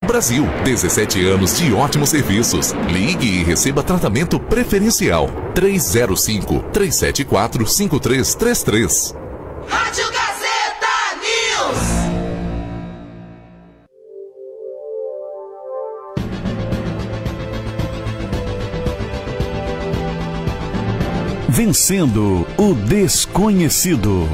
Brasil, 17 anos de ótimos serviços. Ligue e receba tratamento preferencial. 305-374-5333. Rádio Gazeta News. Vencendo o desconhecido.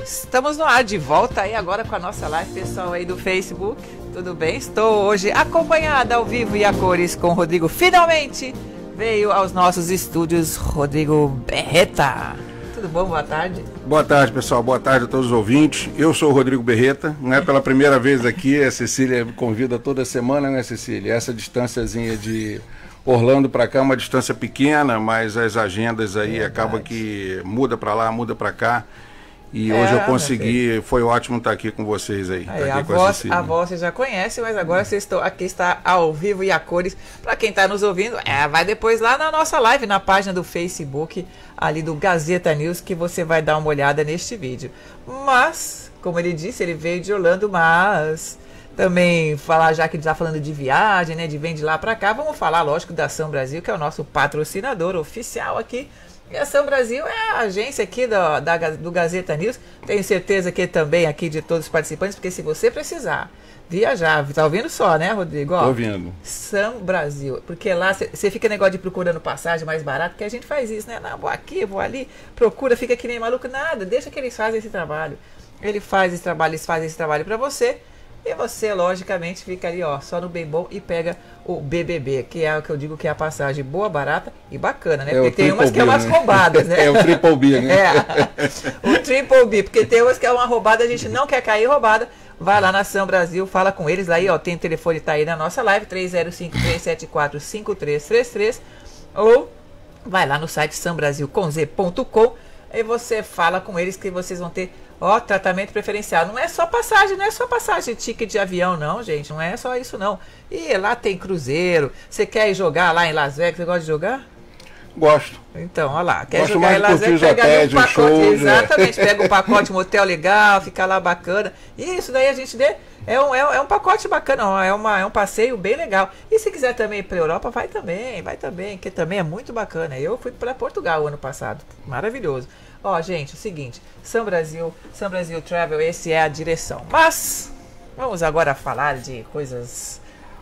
Estamos no ar, de volta aí agora com a nossa live, pessoal aí do Facebook. Tudo bem? Estou hoje acompanhada ao vivo e a cores com o Rodrigo. Finalmente veio aos nossos estúdios Rodrigo Berreta. Tudo bom? Boa tarde. Boa tarde, pessoal. Boa tarde a todos os ouvintes. Eu sou o Rodrigo Berreta. Não é pela primeira vez aqui. A Cecília me convida toda semana, né, Cecília? Essa distânciazinha de Orlando para cá é uma distância pequena, mas as agendas aí acabam que muda para lá, muda para cá. E hoje eu consegui, foi ótimo estar aqui com vocês aí. Aí aqui a voz você já conhece, mas agora vocês estão aqui, está ao vivo e a cores. Para quem está nos ouvindo, vai depois lá na nossa live, na página do Facebook, ali do Gazeta News, que você vai dar uma olhada neste vídeo. Mas, como ele disse, ele veio de Orlando, mas também falar, já que ele está falando de viagem, né, de vem de lá para cá, vamos falar, lógico, da Ação Brasil, que é o nosso patrocinador oficial aqui. E a Ação Brasil é a agência aqui do Gazeta News. Tenho certeza que também aqui de todos os participantes, porque se você precisar viajar, tá ouvindo só, né, Rodrigo? Tô ouvindo. Ação Brasil, porque lá você fica negócio de procurando passagem mais barato, que a gente faz isso, né? Não, vou aqui, vou ali, procura, fica que nem maluco, nada, deixa que eles fazem esse trabalho. Ele faz esse trabalho, eles fazem esse trabalho para você. E você, logicamente, fica ali, ó, só no bem bom e pega o BBB, que é o que eu digo que é a passagem boa, barata e bacana, né? Porque tem umas que é umas roubadas, né? É o Triple B, né? O Triple B, porque tem umas que é uma roubada, a gente não quer cair roubada. Vai lá na Ação Brasil, fala com eles, aí, ó, tem o telefone, tá aí na nossa live, 305-374-5333, ou vai lá no site sambrasilconz.com e você fala com eles que vocês vão ter, ó, tratamento preferencial. Não é só passagem, ticket de avião, não, gente. Não é só isso, não. E lá tem cruzeiro. Você quer ir jogar lá em Las Vegas? Você gosta de jogar? Gosto. Então, ó lá. Quer Gosto jogar em Las Vegas? Pega ali um pacote. Shows, exatamente. Pega um pacote, um hotel legal, fica lá bacana. E isso daí a gente é um pacote bacana, ó, é um passeio bem legal. E se quiser também ir para a Europa, vai também, que também é muito bacana. Eu fui para Portugal ano passado. Maravilhoso. Ó, gente, é o seguinte, São Brasil Travel, esse é a direção. Mas vamos agora falar de coisas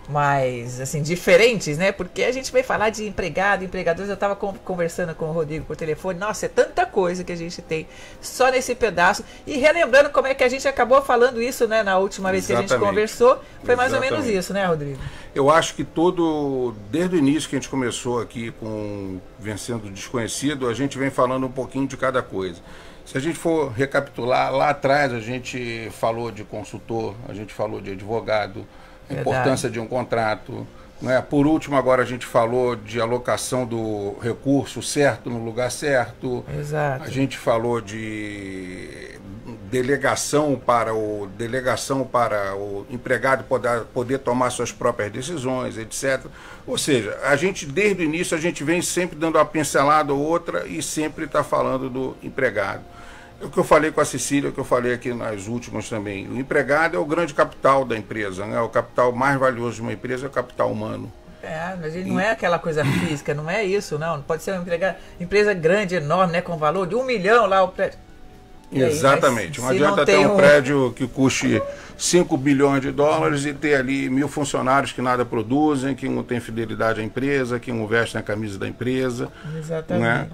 mais, assim, diferentes, né? Porque a gente vai falar de empregado, empregadores. Eu estava conversando com o Rodrigo por telefone. Nossa, é tanta coisa que a gente tem só nesse pedaço. E relembrando como é que a gente acabou falando isso, né? Na última vez que a gente conversou. Foi mais ou menos isso, né, Rodrigo? Eu acho que desde o início que a gente começou aqui com Vencendo o Desconhecido, a gente vem falando um pouquinho de cada coisa. Se a gente for recapitular, lá atrás a gente falou de consultor, a gente falou de advogado, a importância de um contrato, né? Por último, agora a gente falou de alocação do recurso certo no lugar certo. Exato. A gente falou de delegação para o empregado poder tomar suas próprias decisões, etc. Ou seja, a gente desde o início a gente vem sempre dando uma pincelada ou outra e sempre está falando do empregado. É o que eu falei com a Cecília, o que eu falei aqui nas últimas também. O empregado é o grande capital da empresa, né? O capital mais valioso de uma empresa é o capital humano. Mas ele não é aquela coisa física, não é isso, não. Pode ser uma empresa grande, enorme, né? Com valor de 1 milhão lá o prédio. Exatamente. Não adianta ter um prédio que custe 5 bilhões de dólares e ter ali 1000 funcionários que nada produzem, que não tem fidelidade à empresa, que não vestem a camisa da empresa. Exatamente. Né?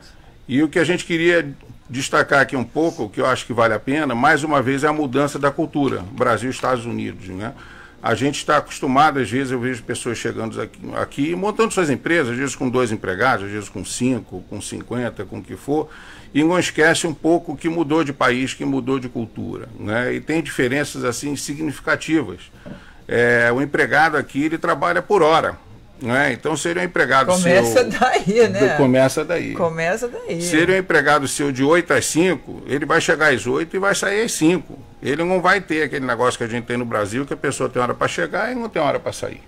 E o que a gente queria destacar aqui um pouco, que eu acho que vale a pena, mais uma vez, é a mudança da cultura, Brasil e Estados Unidos, né? A gente está acostumado, às vezes eu vejo pessoas chegando aqui montando suas empresas, às vezes com 2 empregados, às vezes com 5, com 50, com o que for, e não esquece um pouco que mudou de país, que mudou de cultura, né? E tem diferenças assim significativas. O empregado aqui, ele trabalha por hora. Né? Então, se ele é um empregado Começa daí, né? Começa daí. Se ele é um empregado seu de 8 às 5, ele vai chegar às 8 e vai sair às 5. Ele não vai ter aquele negócio que a gente tem no Brasil, que a pessoa tem hora para chegar e não tem hora para sair.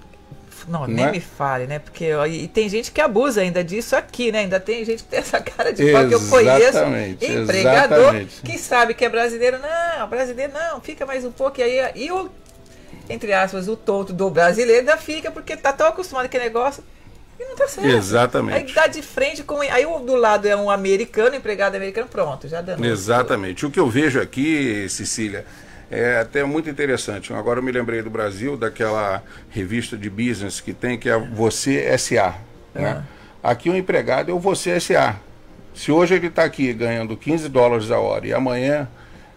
Não, nem me fale, né? Porque e tem gente que abusa ainda disso aqui, né? Ainda tem gente que tem essa cara de pau, que eu conheço, empregador, que sabe que é brasileiro. Não, brasileiro não, fica mais um pouco. E o, entre aspas, o tonto do brasileiro ainda fica, porque tá tão acostumado com aquele negócio e não tá certo. Exatamente. Aí dá de frente com... Aí o do lado é um americano, empregado americano, pronto, já dando. Exatamente. O que eu vejo aqui, Cecília, é até muito interessante. Agora eu me lembrei do Brasil, daquela revista de business que tem, que é Você S.A. Né? Aqui o empregado é o Você S.A. Se hoje ele está aqui ganhando $15 a hora e amanhã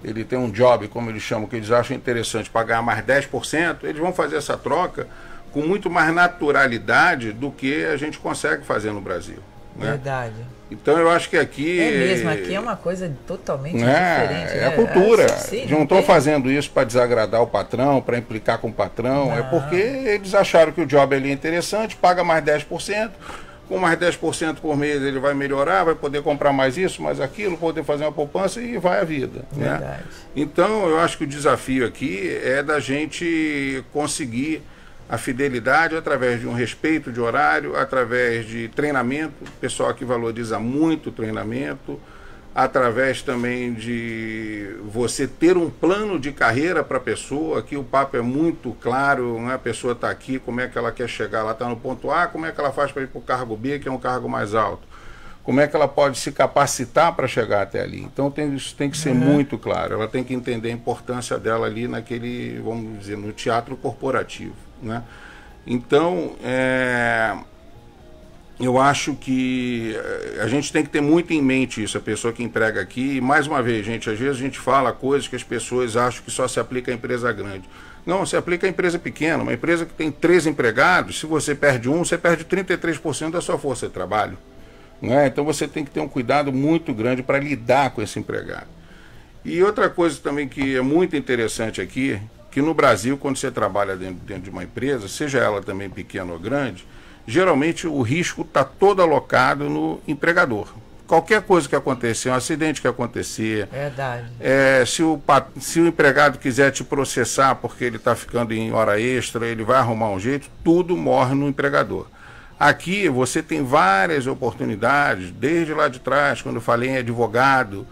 ele tem um job, como eles chamam, que eles acham interessante, pagar mais 10%, eles vão fazer essa troca com muito mais naturalidade do que a gente consegue fazer no Brasil. Né? Verdade. Então eu acho que aqui... É mesmo, aqui é uma coisa totalmente diferente. É a cultura. Eles não estão fazendo isso para desagradar o patrão, para implicar com o patrão. Não. É porque eles acharam que o job ali é interessante, paga mais 10%. Com mais 10% por mês ele vai melhorar, vai poder comprar mais isso, mais aquilo, poder fazer uma poupança e vai a vida. Verdade. Né? Então eu acho que o desafio aqui é da gente conseguir a fidelidade através de um respeito de horário, através de treinamento, o pessoal aqui valoriza muito o treinamento, através também de você ter um plano de carreira para a pessoa. Aqui o papo é muito claro, né? A pessoa está aqui, como é que ela quer chegar, ela está no ponto A, como é que ela faz para ir para o cargo B, que é um cargo mais alto, como é que ela pode se capacitar para chegar até ali. Então isso tem que ser muito claro, ela tem que entender a importância dela ali naquele, vamos dizer, no teatro corporativo. Né? Então, eu acho que a gente tem que ter muito em mente isso, a pessoa que emprega aqui. E mais uma vez, gente, às vezes a gente fala coisas que as pessoas acham que só se aplica a empresa grande. Não, se aplica a empresa pequena. Uma empresa que tem 3 empregados, se você perde um, você perde 33% da sua força de trabalho. Não é? Então você tem que ter um cuidado muito grande para lidar com esse empregado. E outra coisa também que é muito interessante aqui, que no Brasil, quando você trabalha dentro de uma empresa, seja ela também pequena ou grande, geralmente o risco está todo alocado no empregador. Qualquer coisa que acontecer, um acidente que acontecer, se o empregado quiser te processar porque ele está ficando em hora extra, ele vai arrumar um jeito, tudo morre no empregador. Aqui você tem várias oportunidades, desde lá de trás, quando eu falei em advogado,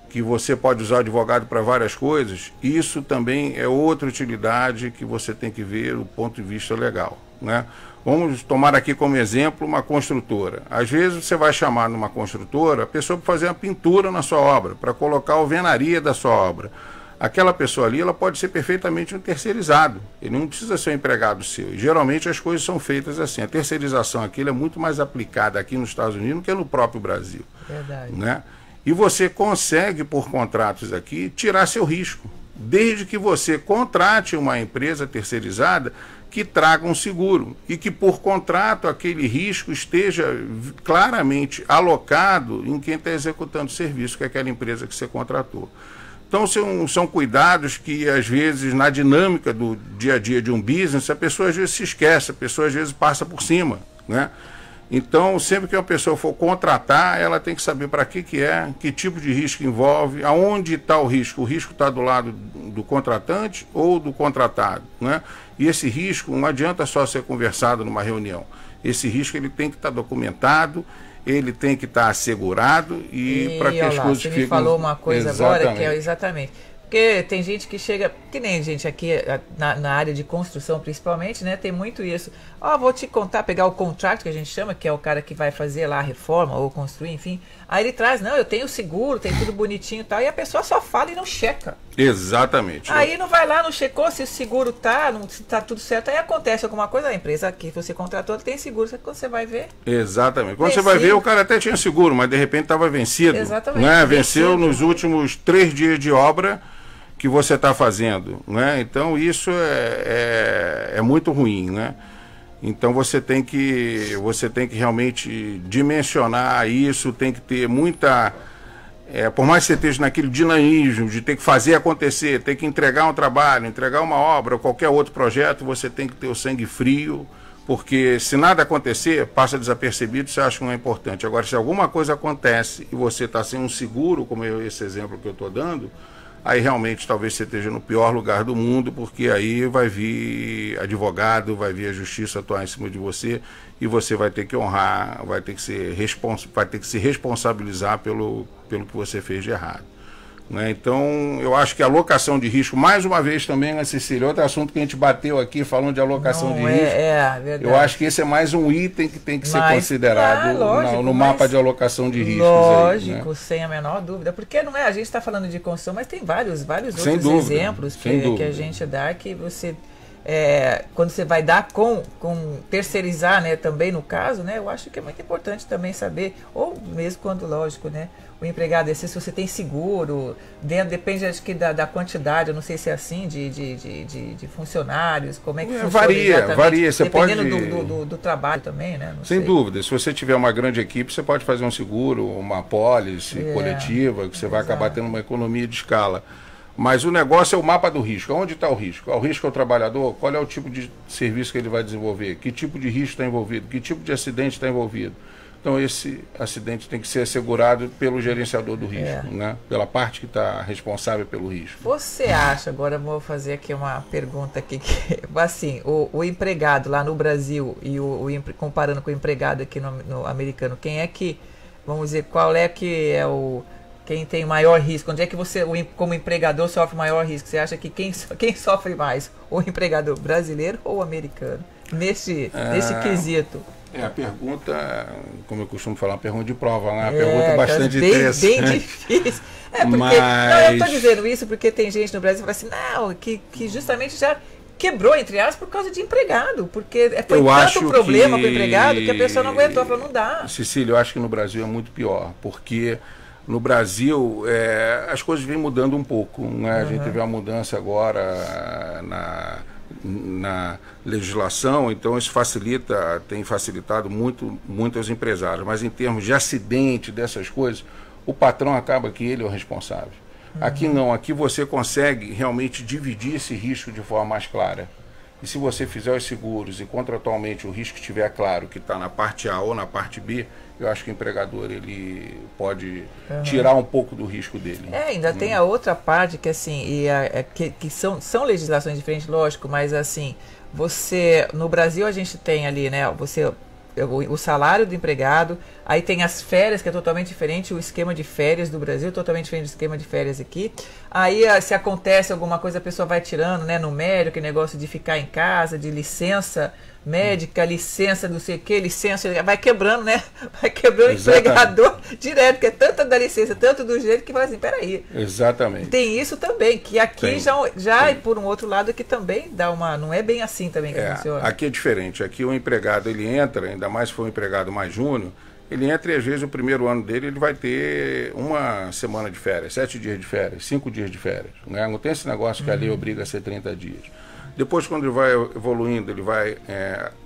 que você pode usar o advogado para várias coisas, isso também é outra utilidade que você tem que ver do ponto de vista legal. Né? Vamos tomar aqui como exemplo uma construtora. Às vezes você vai chamar numa construtora a pessoa para fazer uma pintura na sua obra, para colocar a alvenaria da sua obra. Aquela pessoa ali, ela pode ser perfeitamente um terceirizado, ele não precisa ser um empregado seu. E, geralmente as coisas são feitas assim. A terceirização aqui é muito mais aplicada aqui nos Estados Unidos do que no próprio Brasil. Verdade. Né? E você consegue, por contratos aqui, tirar seu risco, desde que você contrate uma empresa terceirizada que traga um seguro e que, por contrato, aquele risco esteja claramente alocado em quem está executando o serviço, que é aquela empresa que você contratou. Então, são cuidados que, às vezes, na dinâmica do dia a dia de um business, a pessoa às vezes se esquece, a pessoa às vezes passa por cima, né? Então, sempre que uma pessoa for contratar, ela tem que saber para que é, que tipo de risco envolve, aonde está o risco. O risco está do lado do contratante ou do contratado, né? E esse risco não adianta só ser conversado numa reunião. Esse risco ele tem que estar documentado, ele tem que estar assegurado e para que as coisas fiquem... Você me falou uma coisa agora que é exatamente... Porque tem gente que chega, que nem gente aqui na área de construção principalmente, né? Tem muito isso. Vou te contar, pegar o contrato que a gente chama, que é o cara que vai fazer lá a reforma ou construir, enfim. Aí ele traz, não, eu tenho seguro, tem tudo bonitinho e tal. E a pessoa só fala e não checa. Exatamente. Aí não vai lá, não checou se o seguro tá, se tá tudo certo. Aí acontece alguma coisa, a empresa que você contratou tem seguro. Quando você vai ver... Exatamente. Quando você vai ver, o cara até tinha seguro, mas de repente estava vencido. Exatamente. Né? Venceu nos últimos 3 dias de obra que você está fazendo, né? Então isso é muito ruim, né? Então você tem que realmente dimensionar isso, tem que ter muita... por mais que você esteja naquele dinamismo de ter que fazer acontecer, ter que entregar um trabalho, entregar uma obra ou qualquer outro projeto, você tem que ter o sangue frio, porque se nada acontecer, passa desapercebido, você acha que não é importante. Agora, se alguma coisa acontece e você está sem um seguro, como esse exemplo que eu estou dando, aí realmente talvez você esteja no pior lugar do mundo, porque aí vai vir advogado, vai vir a justiça atuar em cima de você e você vai ter que honrar, vai ter que se responsabilizar pelo que você fez de errado. Né? Então, eu acho que a alocação de risco, mais uma vez também, né, Cecília, outro assunto que a gente bateu aqui falando de alocação de risco, verdade. eu acho que esse é mais um item que tem que ser considerado lógico, no mapa de alocação de riscos. Lógico, aí, né? sem a menor dúvida, porque não é, a gente está falando de construção, mas tem vários Sem outros dúvida, exemplos sem que a dúvida. gente dá que você... quando você vai dar com terceirizar, né, também no caso, né, eu acho que é muito importante também saber, ou mesmo quando, lógico, né, o empregado, se você tem seguro, depende acho que da quantidade, eu não sei se é assim, de funcionários, como é que funciona varia, você dependendo pode... do trabalho também, né? Não Sem sei. dúvida, se você tiver uma grande equipe, você pode fazer um seguro, uma apólice coletiva, que você vai acabar tendo uma economia de escala. Mas o negócio é o mapa do risco. Onde está o risco? O risco é o trabalhador? Qual é o tipo de serviço que ele vai desenvolver? Que tipo de risco está envolvido? Que tipo de acidente está envolvido? Então, esse acidente tem que ser assegurado pelo gerenciador do risco, né? Pela parte que está responsável pelo risco. Você acha, agora eu vou fazer aqui uma pergunta aqui, que, assim, o empregado lá no Brasil e comparando com o empregado aqui no americano, quem é que, vamos dizer, qual é que é quem tem maior risco? Onde é que você, como empregador, sofre maior risco? Você acha que quem sofre mais? O empregador brasileiro ou o americano? Nesse quesito. A pergunta, como eu costumo falar, uma pergunta de prova, né? Uma pergunta bastante interessante. Bem difícil. Não, eu estou dizendo isso porque tem gente no Brasil que fala assim, não, que justamente já quebrou, entre aspas, por causa de empregado, porque foi tanto problema com o empregado que a pessoa não aguentou, falou, não dá. Cecília, eu acho que no Brasil é muito pior, porque no Brasil as coisas vêm mudando um pouco, né? A gente teve uma mudança agora na legislação, então isso tem facilitado muito aos empresários, mas em termos de acidente, dessas coisas, o patrão acaba que ele é o responsável. Aqui não, aqui você consegue realmente dividir esse risco de forma mais clara. E se você fizer os seguros e contratualmente o risco estiver claro que está na parte A ou na parte B, eu acho que o empregador ele pode tirar um pouco do risco dele. Ainda tem a outra parte que assim, que são legislações diferentes, lógico, mas assim, no Brasil a gente tem ali, né, o salário do empregado, aí tem as férias, que é totalmente diferente, o esquema de férias do Brasil, totalmente diferente do esquema de férias aqui. Aí, se acontece alguma coisa, a pessoa vai tirando, né, no médico, que negócio de ficar em casa, de licença médica, licença não sei o que, licença, vai quebrando, né? Vai quebrando o empregador direto, porque é tanto da licença, tanto do jeito que fala assim, peraí. Exatamente. Tem isso também, que aqui já e por um outro lado, que também dá não é bem assim também que funciona. Aqui é diferente, aqui o empregado, ele entra, ainda mais se for um empregado mais júnior, ele entra e às vezes o primeiro ano dele ele vai ter uma semana de férias, 7 dias de férias, 5 dias de férias. Né? Não tem esse negócio que a lei obriga a ser 30 dias. Depois, quando ele vai evoluindo, ele vai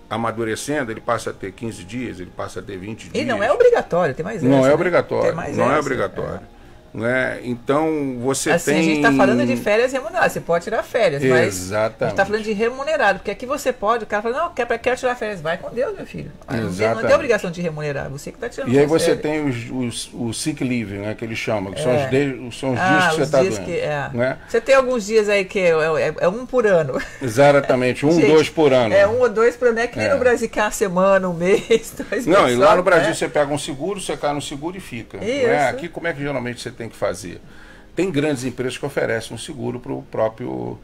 amadurecendo, ele passa a ter 15 dias, ele passa a ter 20 dias. E não é obrigatório, tem mais essa. Não é né? obrigatório, não é essa, obrigatório. Né? Então, você assim, tem... a gente está falando de férias remuneradas, você pode tirar férias, mas Exatamente. a gente está falando de remunerado, porque aqui você pode, o cara fala, não, quero tirar férias, vai com Deus, meu filho. Não tem obrigação de remunerar, você que está tirando E aí você férias. tem o sick leave, né, que eles chamam, que são os dias que você está dando. Né? Você tem alguns dias aí que é um por ano. Exatamente, Gente, 2 por ano. É 1 ou 2 por ano, é que nem no Brasil, que é uma semana, um mês, 2 meses. Não, e lá no Brasil você pega um seguro, você cai no seguro e fica. Isso. Né? Aqui como é que geralmente você tem que fazer? Tem grandes empresas que oferecem um seguro para o próprio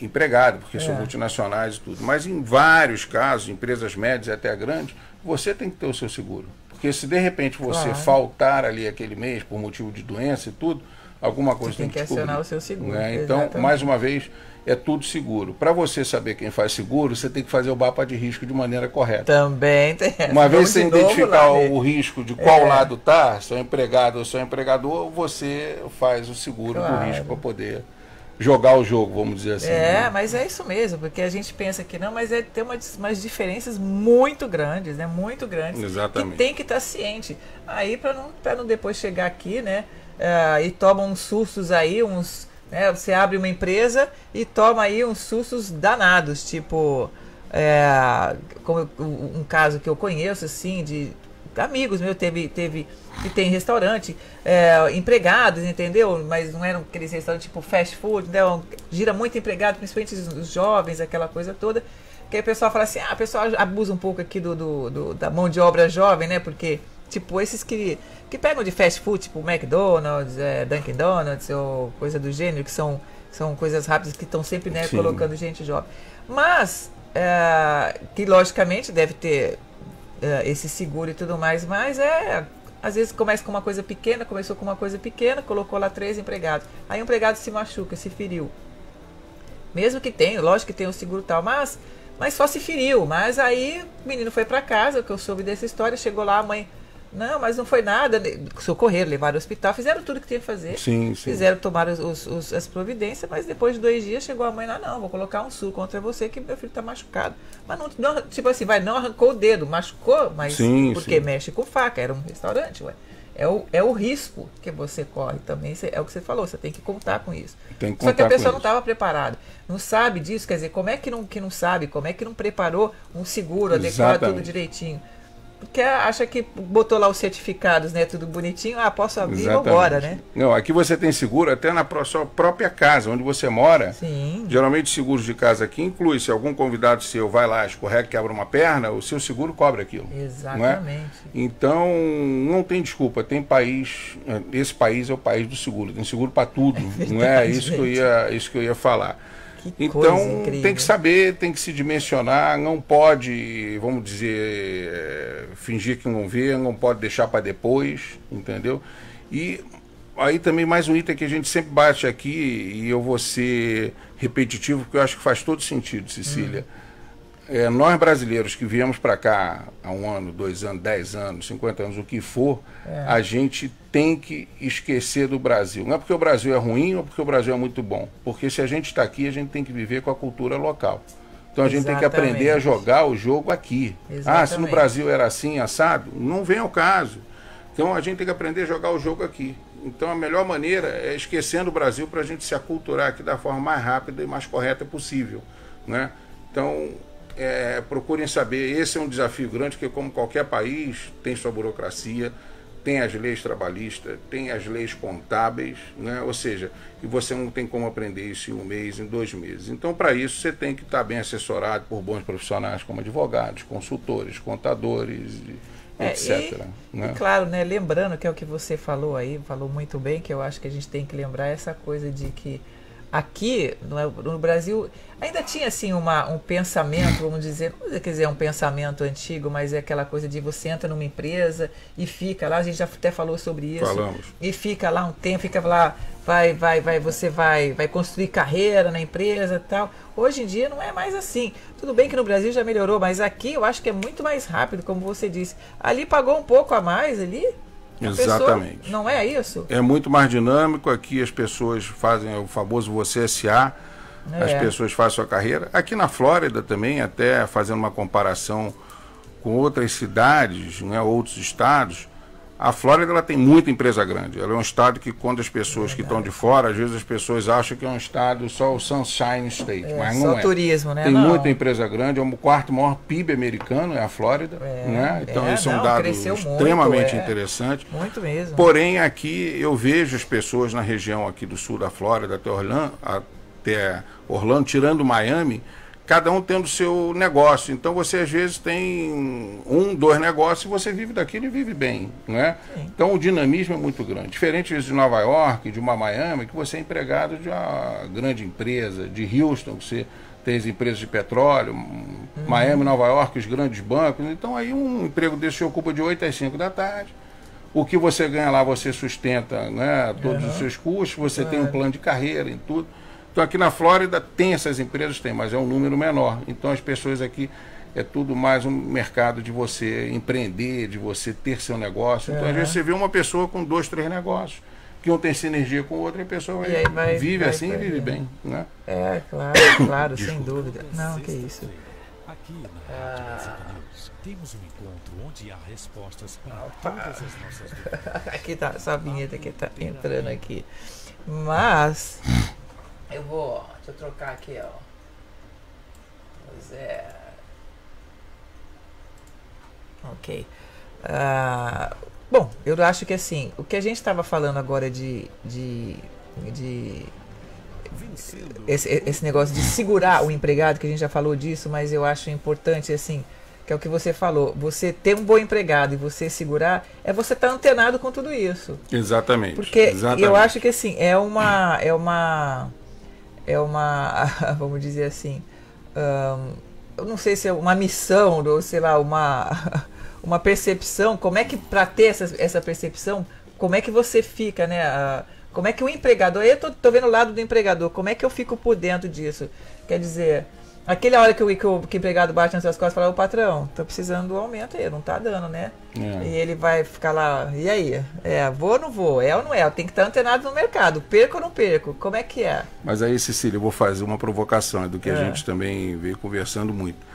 empregado, porque são multinacionais e tudo. Mas em vários casos, empresas médias e até grandes, você tem que ter o seu seguro. Porque se de repente você faltar ali aquele mês por motivo de doença e tudo, alguma coisa tem que acionar o seu seguro. Né? Então, mais uma vez, é tudo seguro. Para você saber quem faz seguro, você tem que fazer o mapa de risco de maneira correta. Também tem. Uma vez você identificar o risco de qual lado está, se é empregado ou se é empregador, você faz o seguro do risco para poder jogar o jogo, vamos dizer assim. Né? Mas é isso mesmo, porque a gente pensa que não, mas tem umas diferenças muito grandes, né? Muito grandes. Exatamente. Que tem que estar ciente. Aí, para não depois chegar aqui, né? E toma uns sustos aí, você abre uma empresa e toma aí uns sustos danados, tipo, como um caso que eu conheço, assim, amigos meus que tem restaurante, empregados, entendeu? Mas não eram aqueles restaurantes tipo fast food, né? Gira muito empregado, principalmente os jovens, aquela coisa toda. Que aí o pessoal fala assim, o pessoal abusa um pouco aqui da mão de obra jovem, né? Porque, tipo, esses que pegam de fast food, tipo McDonald's, Dunkin' Donuts ou coisa do gênero, que são coisas rápidas que estão sempre, né, colocando gente jovem. Mas, que logicamente deve ter esse seguro e tudo mais, mas às vezes começou com uma coisa pequena, colocou lá 3 empregados. Aí o empregado se machuca, se feriu. Mesmo que tenha, lógico que tem o seguro e tal, mas só se feriu. Mas aí o menino foi para casa, o que eu soube dessa história, chegou lá, a mãe, não, mas não foi nada, socorreram, levaram ao hospital, fizeram tudo que tinha que fazer, fizeram, tomaram as providências, mas depois de 2 dias chegou a mãe lá, não, vou colocar um SUR contra você que meu filho está machucado. Mas não, tipo assim, não arrancou o dedo, machucou, mas porque mexe com faca, era um restaurante, ué. É o risco que você corre também, é o que você falou, você tem que contar com isso. Só que a pessoa não estava preparada, não sabe disso, quer dizer, como é que não sabe, como é que não preparou um seguro adequado, tudo direitinho? Porque acha que botou lá os certificados, né, tudo bonitinho, posso abrir e agora, né? Não, aqui você tem seguro até na sua própria casa, onde você mora. Sim. Geralmente seguros de casa aqui inclui, se algum convidado seu vai lá, escorrega, quebra uma perna, o seu seguro cobre aquilo. Exatamente. Não é? Então, não tem desculpa, tem país, esse país é o país do seguro, tem seguro para tudo, verdade, não é? Isso que eu ia falar. Então tem que saber, tem que se dimensionar, não pode, vamos dizer, fingir que não vê, não pode deixar para depois, entendeu? E aí também mais um item que a gente sempre bate aqui, e eu vou ser repetitivo, porque eu acho que faz todo sentido, Cecília. Nós brasileiros que viemos para cá há 1 ano, 2 anos, 10 anos, 50 anos, o que for, a gente tem que esquecer do Brasil. Não é porque o Brasil é ruim ou porque o Brasil é muito bom. Porque se a gente está aqui, a gente tem que viver com a cultura local. Então a gente tem que aprender a jogar o jogo aqui. Se no Brasil era assim, assado, não vem ao caso. Então a gente tem que aprender a jogar o jogo aqui. Então a melhor maneira é esquecendo o Brasil para a gente se aculturar aqui da forma mais rápida e mais correta possível, né? Então, procurem saber, esse é um desafio grande, porque como qualquer país tem sua burocracia, tem as leis trabalhistas, tem as leis contábeis, né? Ou seja, e você não tem como aprender isso em 1 mês, em 2 meses. Então, para isso, você tem que estar bem assessorado por bons profissionais como advogados, consultores, contadores, etc. E claro, né, lembrando que é o que você falou aí, falou muito bem, que eu acho que a gente tem que lembrar essa coisa de que aqui no Brasil ainda tinha assim um pensamento, vamos dizer, não quer dizer um pensamento antigo, mas é aquela coisa de você entra numa empresa e fica lá, a gente já até falou sobre isso. Falamos. E fica lá um tempo, fica lá, você vai construir carreira na empresa e tal. Hoje em dia não é mais assim. Tudo bem que no Brasil já melhorou, mas aqui eu acho que é muito mais rápido, como você disse. Ali pagou um pouco a mais ali. Exatamente. Não é isso? É muito mais dinâmico. Aqui as pessoas fazem o famoso você SA, as pessoas fazem sua carreira. Aqui na Flórida também, até fazendo uma comparação com outras cidades, né, outros estados, a Flórida ela tem muita empresa grande. Ela é um estado que, quando as pessoas que estão de fora, às vezes as pessoas acham que é um estado só o Sunshine State, mas não é. Só turismo, né? Tem muita empresa grande, é o 4º maior PIB americano, é a Flórida, né? Então isso é um dado extremamente interessante. Muito mesmo. Porém, aqui eu vejo as pessoas na região aqui do sul da Flórida, até Orlando, tirando Miami, cada um tendo seu negócio. Então você às vezes tem 1, 2 negócios e você vive daquilo e vive bem, né? Então o dinamismo é muito grande. Diferente de Nova York, de uma Miami, que você é empregado de uma grande empresa, de Houston, que você tem as empresas de petróleo, Miami, Nova York, os grandes bancos. Então aí um emprego desse se ocupa de 8 às 5 da tarde. O que você ganha lá você sustenta, né, todos os seus custos, você tem um plano de carreira em tudo. Então aqui na Flórida tem essas empresas, mas é um número menor. Então as pessoas aqui é tudo mais um mercado de você empreender, de você ter seu negócio. Então às vezes você vê uma pessoa com 2, 3 negócios, que um tem sinergia com o outro e a pessoa vive assim e vive bem, né? Claro, sem dúvida. Não, que isso. Aqui na Rádio News temos um encontro onde há respostas para todas as nossas dúvidas. Aqui tá, essa vinheta que tá entrando aqui. Mas eu vou. Deixa eu trocar aqui, ó. Ok. Bom, eu acho que assim, o que a gente estava falando agora esse negócio de segurar o empregado, que a gente já falou disso, mas eu acho importante, assim, que é o que você falou, você ter um bom empregado e você segurar, é você estar antenado com tudo isso. Exatamente. Porque exatamente. eu acho que assim, vamos dizer assim, eu não sei se é uma missão, ou sei lá, uma percepção, como é que, para ter essa percepção, como é que você fica, né? Como é que o empregador, eu tô vendo o lado do empregador, como é que eu fico por dentro disso? Quer dizer, aquela hora que o empregado bate nas suas costas e fala, ô patrão, tô precisando do aumento aí, não tá dando, né? E ele vai ficar lá, e aí? Vou ou não vou? É ou não é? Eu tenho que estar antenado no mercado, perco ou não perco? Como é que é? Mas aí, Cecília, eu vou fazer uma provocação, é do que a gente também veio conversando muito.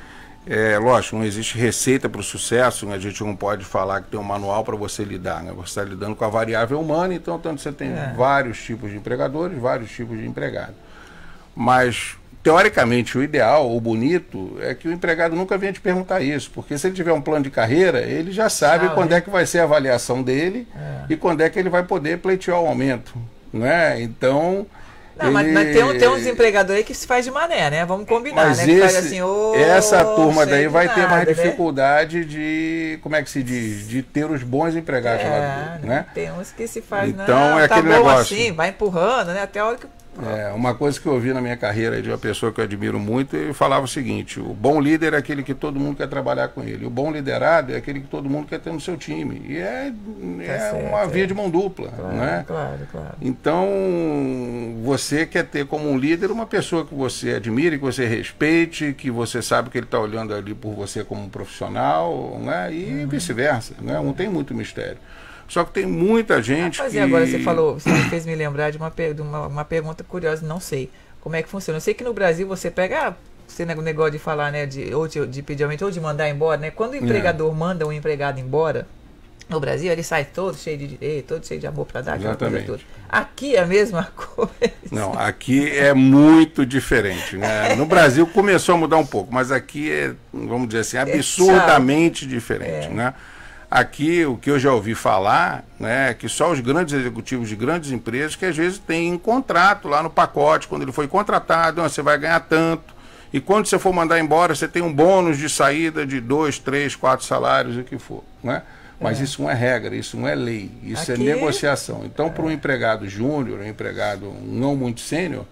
Lógico, não existe receita para o sucesso, né? A gente não pode falar que tem um manual para você lidar, né? Você está lidando com a variável humana, então tanto você tem vários tipos de empregadores, vários tipos de empregados. Mas, teoricamente, o ideal, o bonito, é que o empregado nunca venha te perguntar isso, porque se ele tiver um plano de carreira, ele já sabe quando é que vai ser a avaliação dele e quando é que ele vai poder pleitear o aumento, né? Então... Não, mas tem uns empregadores aí que se faz de mané, né? Vamos combinar, mas né? Que faz assim, essa turma daí vai ter mais né? dificuldade de, como é que se diz? De ter os bons empregados lá dentro, né? Tem uns que se faz, então, tá aquele bom negócio. assim, vai empurrando, né? Até a hora que... Uma coisa que eu ouvi na minha carreira de uma pessoa que eu admiro muito, ele falava o seguinte: o bom líder é aquele que todo mundo quer trabalhar com ele, o bom liderado é aquele que todo mundo quer ter no seu time, e é uma via de mão dupla, claro, né? Claro. Então você quer ter como um líder uma pessoa que você admire, que você respeite, que você sabe que ele está olhando ali por você como um profissional, né? E vice-versa, né? Não tem muito mistério. Só que tem muita gente que... Agora você me fez me lembrar de uma pergunta curiosa, não sei como é que funciona. Eu sei que no Brasil você pega, você negócio de falar, né, de pedir aumento ou de mandar embora, né? Quando o empregador manda um empregado embora, no Brasil ele sai todo cheio de direito, todo cheio de amor para dar, aquela coisa toda. Aqui é a mesma coisa. Não, aqui é muito diferente, né? No Brasil começou a mudar um pouco, mas aqui é, vamos dizer assim, absurdamente diferente, né? Aqui, o que eu já ouvi falar, né, é que só os grandes executivos de grandes empresas que às vezes têm contrato lá no pacote, quando ele foi contratado, você vai ganhar tanto, e quando você for mandar embora, você tem um bônus de saída de 2, 3, 4 salários, o que for, né? Mas isso não é regra, isso não é lei, isso é negociação. Então, para um empregado júnior, um empregado não muito sênior,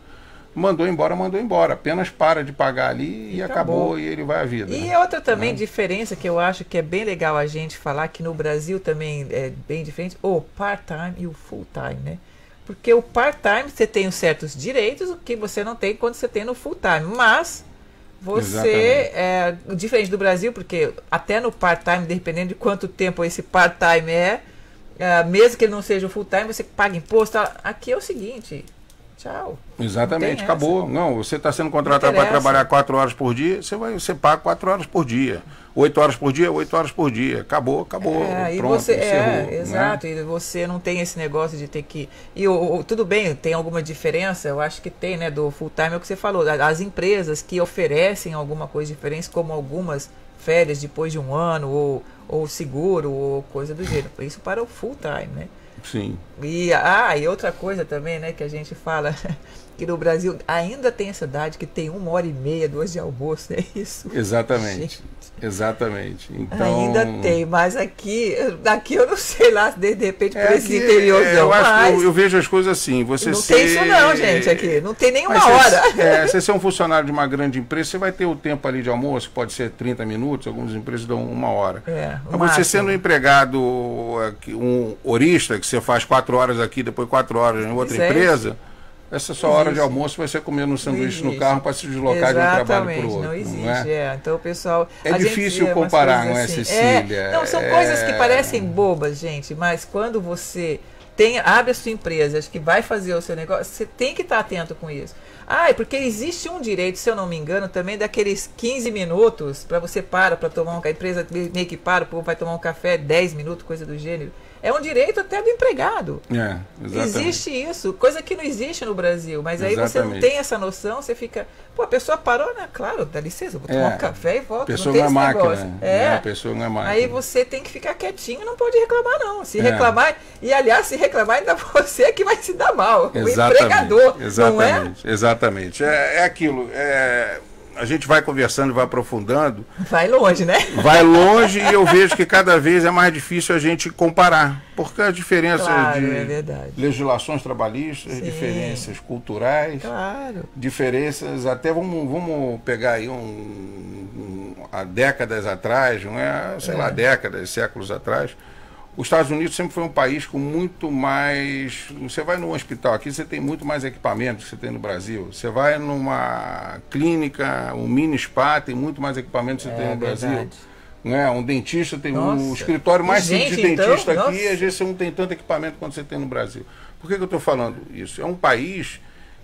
mandou embora, apenas para de pagar ali e acabou, e ele vai à vida. E né? outra também diferença que eu acho que é bem legal a gente falar, que no Brasil também é bem diferente, o part-time e o full-time, né? Porque o part-time você tem certos direitos, o que você não tem quando você tem no full-time, mas você é diferente do Brasil, porque até no part-time, dependendo de quanto tempo esse part-time mesmo que ele não seja o full-time, você paga imposto. Aqui é o seguinte... Tchau. Exatamente, acabou. Não, você está sendo contratado para trabalhar 4 horas por dia, você paga 4 horas por dia. 8 horas por dia, 8 horas por dia. Acabou. Pronto, e você, encerrou. Exato, né? E você não tem esse negócio de ter que... tudo bem, tem alguma diferença, eu acho que tem, né, do full time, é o que você falou. As empresas que oferecem alguma coisa diferente, como algumas férias depois de um ano, ou seguro, ou coisa do gênero. Isso para o full time, né? Sim. E outra coisa também, né, que a gente fala, que no Brasil ainda tem essa idade que tem 1h30, 2 de almoço, é isso? Exatamente. Então, ainda tem, mas aqui eu não sei lá, de repente por esse interior eu acho que eu vejo as coisas assim, você não tem isso não, gente, aqui, não tem nenhuma hora. Se você é um funcionário de uma grande empresa, você vai ter o tempo ali de almoço, pode ser 30 minutos, algumas empresas dão 1 hora. Mas você sendo um empregado, um horista, que você faz 4 horas aqui, depois 4 horas em outra empresa, essa sua hora de almoço vai ser comendo um sanduíche no carro para se deslocar de um trabalho para o outro. Não existe, Então o pessoal... É difícil comparar, não é, Cecília? Não, são coisas que parecem bobas, gente, mas quando você abre a sua empresa, que vai fazer o seu negócio, você tem que estar atento com isso. Porque existe um direito, se eu não me engano, também daqueles 15 minutos para você para tomar a empresa meio que para, o povo vai tomar um café, 10 minutos, coisa do gênero. é um direito até do empregado. Exatamente. Existe isso, coisa que não existe no Brasil, mas aí você não Exatamente. tem essa noção, você fica, pô, a pessoa parou, né? Claro, dá licença, vou tomar um café e volto. A pessoa não tem não é esse máquina, negócio. né? A pessoa não é máquina. Aí você tem que ficar quietinho, não pode reclamar não. Se reclamar, e aliás, se reclamar ainda você é que vai se dar mal, o empregador, não é? Exatamente. É aquilo, a gente vai conversando e vai aprofundando. Vai longe, né? Vai longe e eu vejo que cada vez é mais difícil a gente comparar. Porque a diferença de legislações trabalhistas, diferenças culturais, diferenças, até vamos pegar aí há décadas atrás, não é? Sei lá, décadas, séculos atrás. Os Estados Unidos sempre foi um país com muito mais... Você vai num hospital aqui, você tem muito mais equipamentos que você tem no Brasil. Você vai numa clínica, um mini spa, tem muito mais equipamentos que você tem no Brasil. Não é? Um dentista tem um escritório mais simples de dentista então, aqui, às vezes você não tem tanto equipamento quanto você tem no Brasil. Por que eu estou falando isso? É um país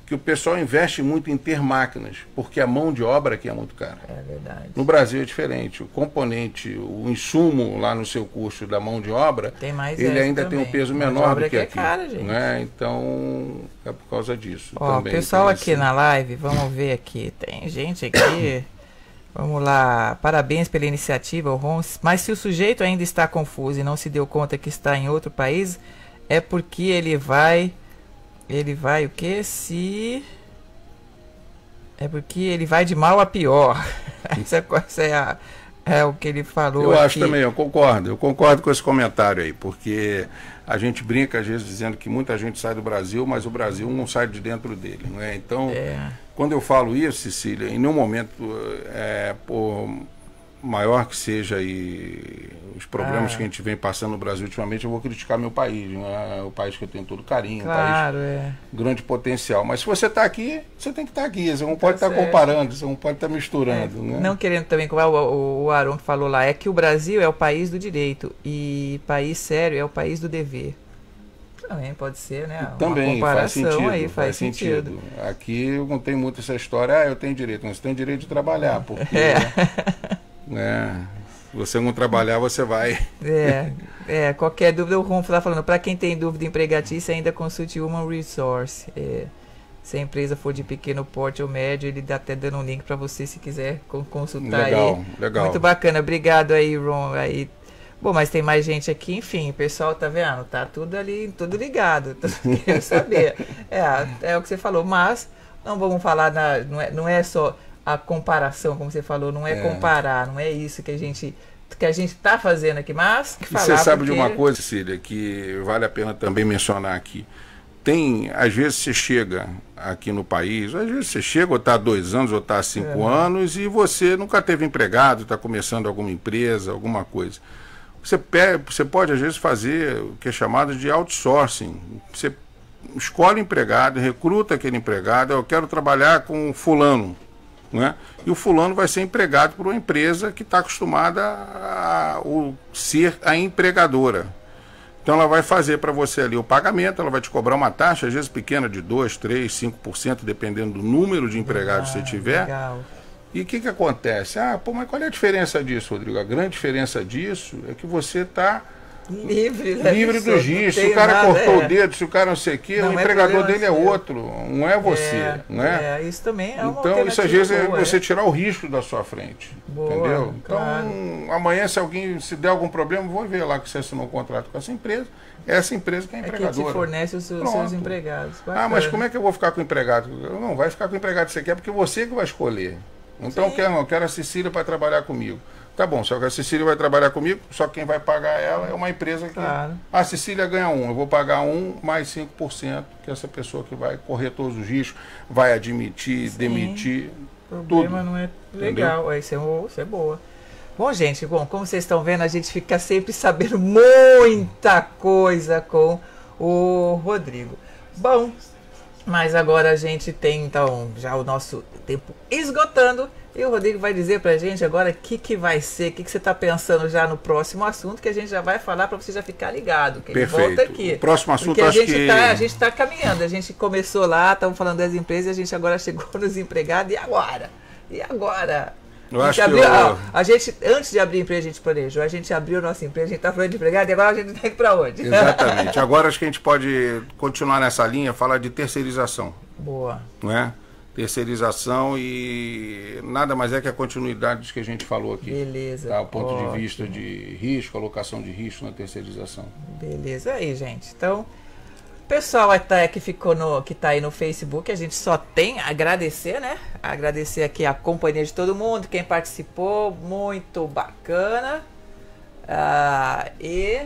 que o pessoal investe muito em ter máquinas, porque a mão de obra aqui é muito cara. É verdade. No Brasil é diferente. O componente, o insumo lá no seu custo da mão de obra, ele ainda tem um peso menor do que aqui. Cara, gente. Né? Então, é por causa disso. Ó, também, pessoal aqui na live, vamos ver aqui. Tem gente aqui. Vamos lá. Parabéns pela iniciativa, Ron. Mas se o sujeito ainda está confuso e não se deu conta que está em outro país, é porque ele vai o quê? É porque ele vai de mal a pior. Essa coisa é o que ele falou. Eu acho também, eu concordo com esse comentário aí, porque a gente brinca às vezes dizendo que muita gente sai do Brasil, mas o Brasil não sai de dentro dele, não é? Então, quando eu falo isso, Cecília, em nenhum momento, por maior que seja aí os problemas que a gente vem passando no Brasil ultimamente, eu vou criticar meu país, né? O país que eu tenho todo carinho, claro, grande potencial. Mas se você está aqui, você tem que estar aqui, você não pode estar comparando, você não pode estar misturando. Né? Não querendo também, como o Aron que falou lá, é que o Brasil é o país do direito e país sério é o país do dever. Também pode ser, né? Também faz sentido. Aí faz sentido. Aqui eu não tenho muito essa história, eu tenho direito, mas você tem direito de trabalhar, porque né, se você não trabalhar, você vai. Qualquer dúvida, o Ron está falando, para quem tem dúvida empregatícia, ainda consulte Human Resource. Se a empresa for de pequeno porte ou médio, ele dá até dando um link para você se quiser consultar. Legal. Muito bacana, obrigado aí, Ron. Aí. Bom, mas tem mais gente aqui, enfim, o pessoal tá vendo, tá tudo ali, tudo ligado, quero saber. É o que você falou, mas não vamos falar, não é só a comparação, como você falou, não é comparar, não é isso que a gente tá fazendo aqui, mas que falar. Você sabe de uma coisa, Cecília, que vale a pena também mencionar aqui. Às vezes você chega aqui no país, às vezes você chega ou está há 2 anos ou está há 5 anos e você nunca teve empregado, está começando alguma empresa, alguma coisa. Você pode, às vezes, fazer o que é chamado de outsourcing. Você escolhe um empregado, recruta aquele empregado, eu quero trabalhar com fulano, né? E o fulano vai ser empregado por uma empresa que está acostumada a ser a empregadora. Então ela vai fazer para você ali o pagamento, ela vai te cobrar uma taxa, às vezes pequena, de 2%, 3%, 5%, dependendo do número de empregados que você tiver. Legal. E o que acontece? Mas qual é a diferença disso, Rodrigo? A grande diferença disso é que você está livre dos riscos. Se o cara cortou o dedo, se o cara não sei o quê, o empregador dele é outro, não é você. Né? Isso também é uma Então, isso às vezes é boa, você tirar o risco da sua frente. Boa, entendeu? claro. Então, amanhã, se der algum problema, vou ver lá que você assinou um contrato com essa empresa. Essa empresa que é a empregadora. É que te fornece os seus empregados. Bacana. Mas como é que eu vou ficar com o empregado? Não, vai ficar com o empregado que você quer, porque você que vai escolher. Então eu quero a Cecília para trabalhar comigo. Tá bom, só que a Cecília vai trabalhar comigo, só que quem vai pagar ela é uma empresa que... A Cecília ganha 1, eu vou pagar 1 mais 5%, que essa pessoa que vai correr todos os riscos, vai admitir, demitir, o problema não é legal, isso é boa. Bom, gente, como vocês estão vendo, a gente fica sempre sabendo muita coisa com o Rodrigo. Bom, mas agora a gente tem, então, já o nosso tempo esgotando. E o Rodrigo vai dizer pra gente agora o que vai ser, o que você está pensando já no próximo assunto, que a gente já vai falar para você já ficar ligado. Que Perfeito. Ele volta aqui. O próximo assunto, porque acho que... a gente está caminhando. A gente começou lá, estamos falando das empresas, e a gente agora chegou nos empregados. E agora? Eu A acho gente que abriu, a gente, antes de abrir a empresa, a gente planejou, a gente abriu nossa empresa, a gente está falando de empregado e agora a gente tem que ir para onde? Exatamente. Agora acho que a gente pode continuar nessa linha, falar de terceirização. Boa. Não é? Terceirização e nada mais é que a continuidade do que a gente falou aqui. Beleza. Tá? O ponto Ótimo. de vista de risco, alocação de risco na terceirização. Beleza aí, gente. Então, pessoal até que ficou que tá aí no Facebook, a gente só tem a agradecer, né? Agradecer aqui a companhia de todo mundo, quem participou, muito bacana. E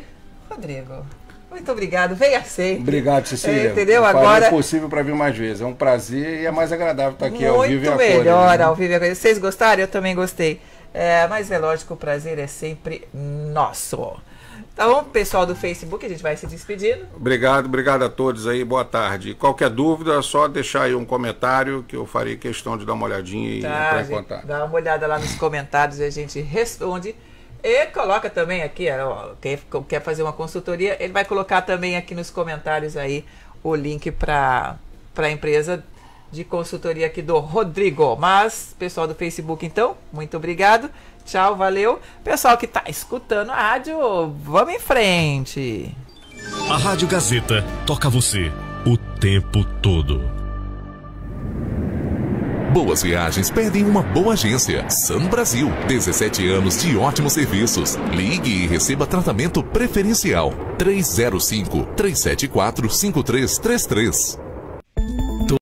Rodrigo, muito obrigado, venha sempre. Obrigado, Cecília. Entendeu? Eu farei Agora o possível para vir mais vezes. É um prazer e é mais agradável estar aqui ao vivo e a muito cores, melhor né? ao vivo e a cores. Vocês gostaram? Eu também gostei. Mas é lógico, o prazer é sempre nosso. Então, pessoal do Facebook, a gente vai se despedindo. Obrigado a todos aí, boa tarde. Qualquer dúvida, é só deixar aí um comentário que eu farei questão de dar uma olhadinha e entrar em contato. Dá uma olhada lá nos comentários e a gente responde. E coloca também aqui, ó, quem quer fazer uma consultoria, ele vai colocar também aqui nos comentários aí o link para a empresa de consultoria aqui do Rodrigo. Mas, pessoal do Facebook, então, muito obrigado. Tchau, valeu. Pessoal que está escutando a rádio, vamos em frente. A Rádio Gazeta toca você o tempo todo. Boas viagens pedem uma boa agência. Sun Brasil, 17 anos de ótimos serviços. Ligue e receba tratamento preferencial. 305-374-5333.